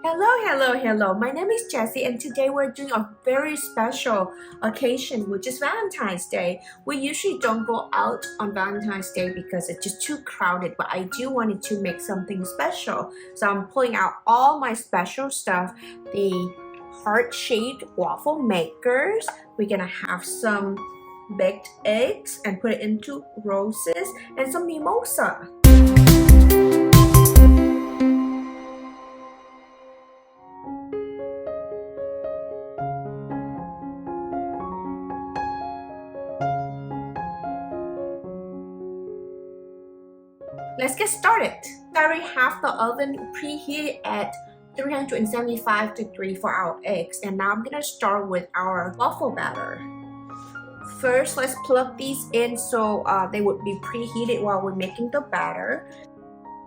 Hello. My name is Jessie, and today we're doing a very special occasion, which is Valentine's Day. We usually don't go out on Valentine's Day because it's just too crowded, but I do wanted to make something special. So I'm pulling out all my special stuff, the heart-shaped waffle makers. We're gonna have some baked eggs and put it into roses and some mimosa. Let's get started. I already have the oven preheated at 375 degrees for our eggs, and now I'm gonna start with our waffle batter. First, let's plug these in so they would be preheated while we're making the batter.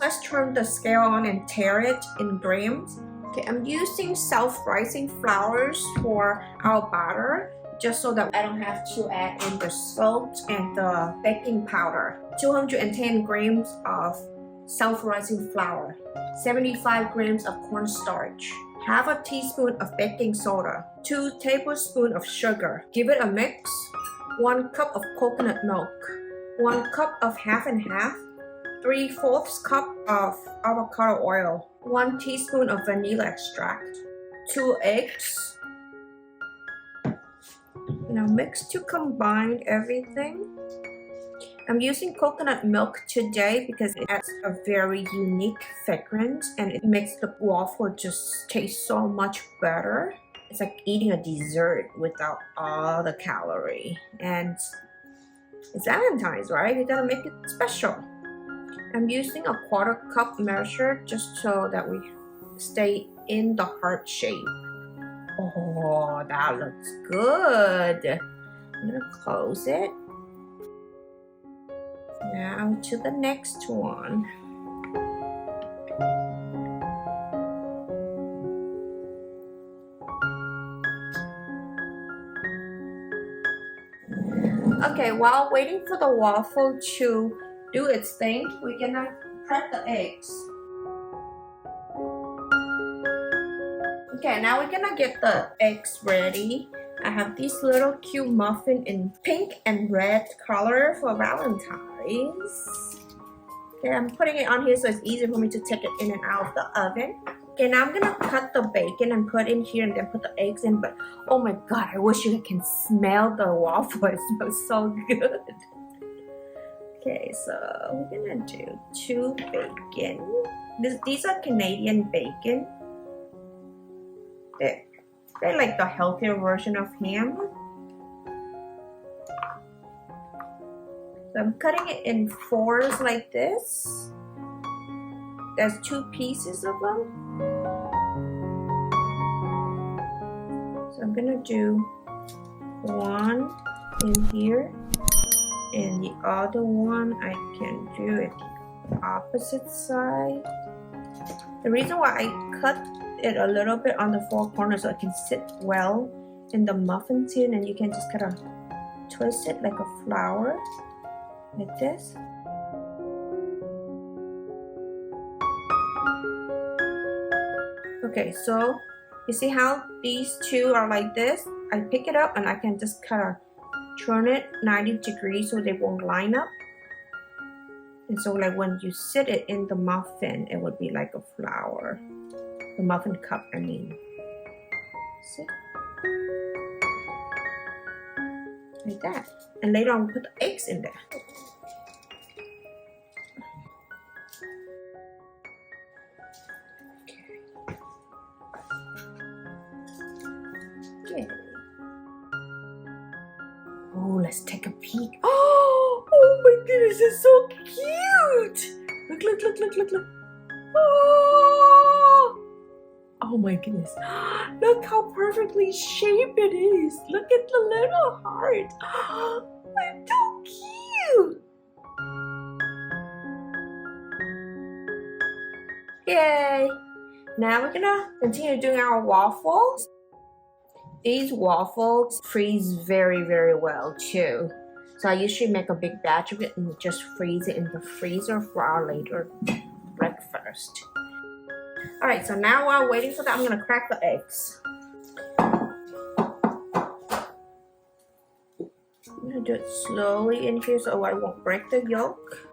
Let's turn the scale on and tare it in grams. Okay, I'm using self-rising flours for our batter, just so that I don't have to add in the salt and the baking powder. 210 grams of self-rising flour, 75 grams of corn starch, half a teaspoon of baking soda, 2 tablespoons of sugar. Give it a mix. 1 cup of coconut milk, 1 cup of half and half, 3/4 cup of avocado oil, 1 teaspoon of vanilla extract, 2 eggs. Now mix to combine everything. I'm using coconut milk today because it adds a very unique fragrance and it makes the waffle just taste so much better. It's like eating a dessert without all the calorie. And it's Valentine's, right? You gotta make it special. I'm using a 1/4 cup measure just so that we stay in the heart shape. Oh, that looks good. I'm gonna close it. Now to the next one. Okay, while waiting for the waffle to do its thing, we're gonna crack the eggs. Okay, now we're gonna get the eggs ready. I have this little cute muffin in pink and red color for Valentine's. Okay, I'm putting it on here so it's easy for me to take it in and out of the oven. Okay, now I'm gonna cut the bacon and put in here and then put the eggs in, but oh my god, I wish you can smell the waffle. It smells so good. Okay, so we're gonna do 2 bacon. These are Canadian bacon. They're like the healthier version of ham. So I'm cutting it in 4s like this. There's 2 pieces of them. So I'm gonna do 1 in here, and the other one I can do it the opposite side. The reason why I cut it a little bit on the 4 corners so it can sit well in the muffin tin, and you can just kind of twist it like a flower, like this. Okay, so you see how these 2 are like this? I pick it up and I can just kind of turn it 90 degrees so they won't line up. And so like when you sit it in the muffin, it would be like a flower. The muffin cup, I mean. See? Like that. And later on, we'll put the eggs in there. Okay. Oh, let's take a peek. Oh my goodness, it's so cute! Look. Oh my goodness. Look how perfectly shaped it is. Look at the little heart. It's so cute. Yay. Now we're gonna continue doing our waffles. These waffles freeze very, very well too. So I usually make a big batch of it and just freeze it in the freezer for our later breakfast. Alright, so now while waiting for that, I'm gonna crack the eggs. I'm gonna do it slowly in here so I won't break the yolk.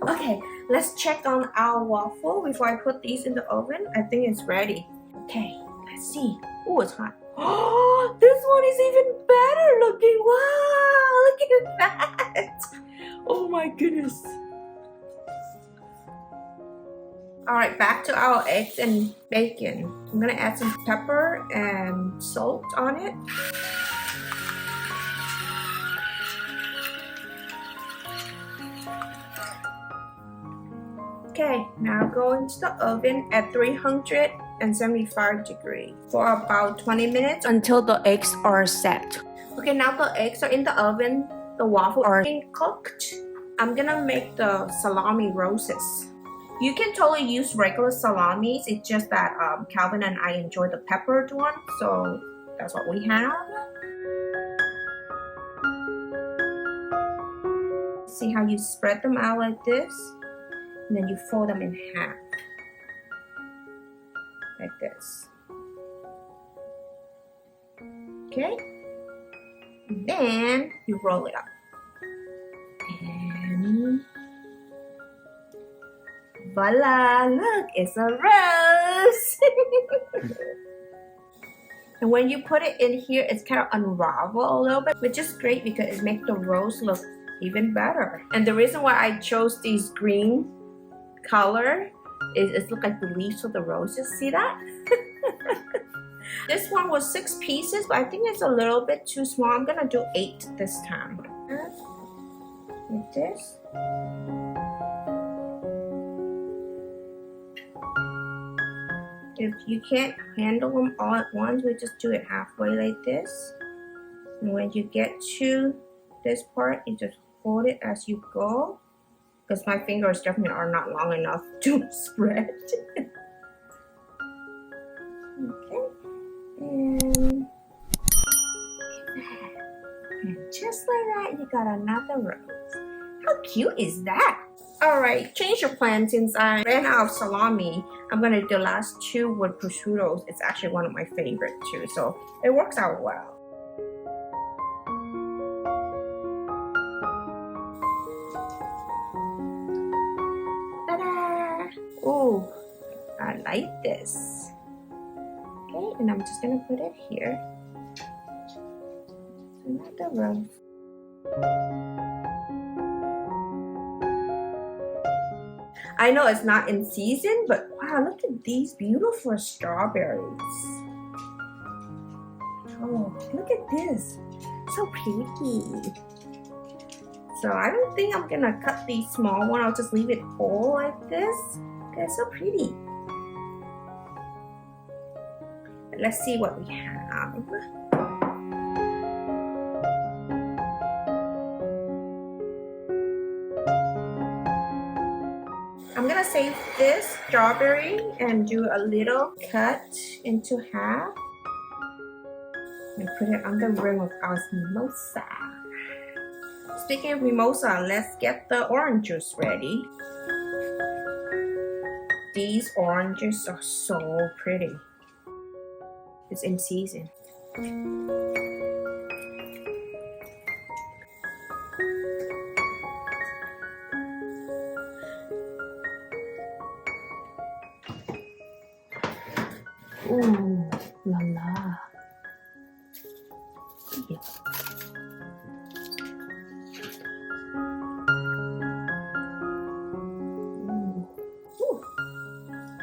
Okay, let's check on our waffle before I put these in the oven. I think it's ready. Okay, let's see. Oh, it's hot. Oh, this one is even better looking. Wow, look at that. Oh my goodness. Alright, back to our eggs and bacon. I'm gonna add some pepper and salt on it. Okay, now go into the oven at 375 degrees for about 20 minutes until the eggs are set. Okay, now the eggs are in the oven. The waffles are being cooked. I'm gonna make the salami roses. You can totally use regular salamis. It's just that Calvin and I enjoy the peppered one, so that's what we have. See how you spread them out like this? And then you fold them in half. Like this. Okay? And then you roll it up. And voila! Look, it's a rose! And when you put it in here, it's kind of unravel a little bit, which is great because it makes the rose look even better. And the reason why I chose these green color is it looks like the leaves of the roses. See that? This one was 6 pieces, but I think it's a little bit too small. I'm gonna do 8 this time. Like this. If you can't handle them all at once, we just do it halfway like this. And when you get to this part, you just hold it as you go. Because my fingers definitely are not long enough to spread. Okay. And just like that, you got another rose. How cute is that? Alright, change your plan. Since I ran out of salami, I'm gonna do the last 2 with prosciutto. It's actually one of my favorite too, so it works out well. Ta-da! Ooh, I like this. Okay, and I'm just gonna put it here. Another rose. I know it's not in season, but wow, look at these beautiful strawberries. Oh, look at this. So pretty. So I don't think I'm gonna cut these small ones. I'll just leave it whole like this. They're so pretty. But let's see what we have. I'm gonna save this strawberry and do a little cut into half and put it on the rim of our mimosa. Speaking of mimosa, let's get the orange juice ready. These oranges are so pretty. It's in season. Ooh, la la. Yeah. Ooh.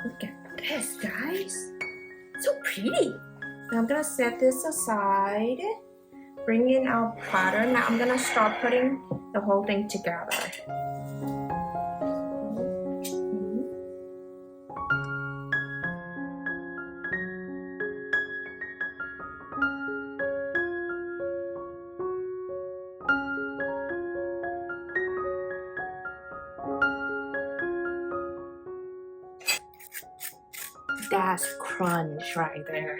Look at this, guys. So pretty. Now I'm gonna set this aside. Bring in our platter. Now I'm gonna start putting the whole thing together. That's crunch right there.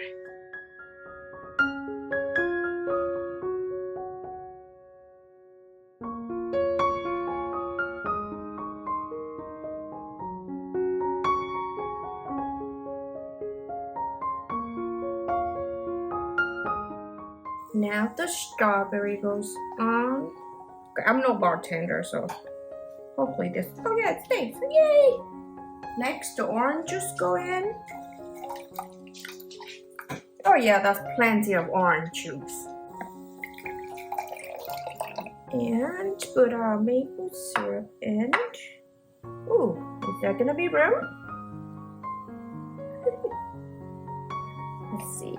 Now the strawberry goes on. I'm no bartender, so hopefully this. Oh yeah, it stays. Yay! Next, the oranges go in. Oh yeah, that's plenty of orange juice. And put our maple syrup in. Ooh, is that gonna be brown? Let's see.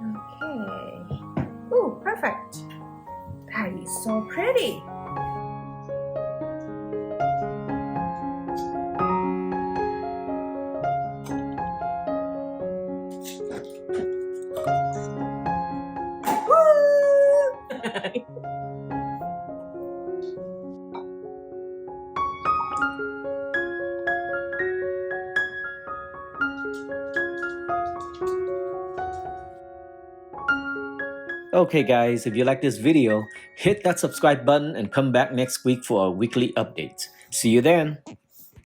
Okay. Ooh, perfect. That is so pretty. Okay guys, if you like this video, hit that subscribe button and come back next week for a weekly update. See you then!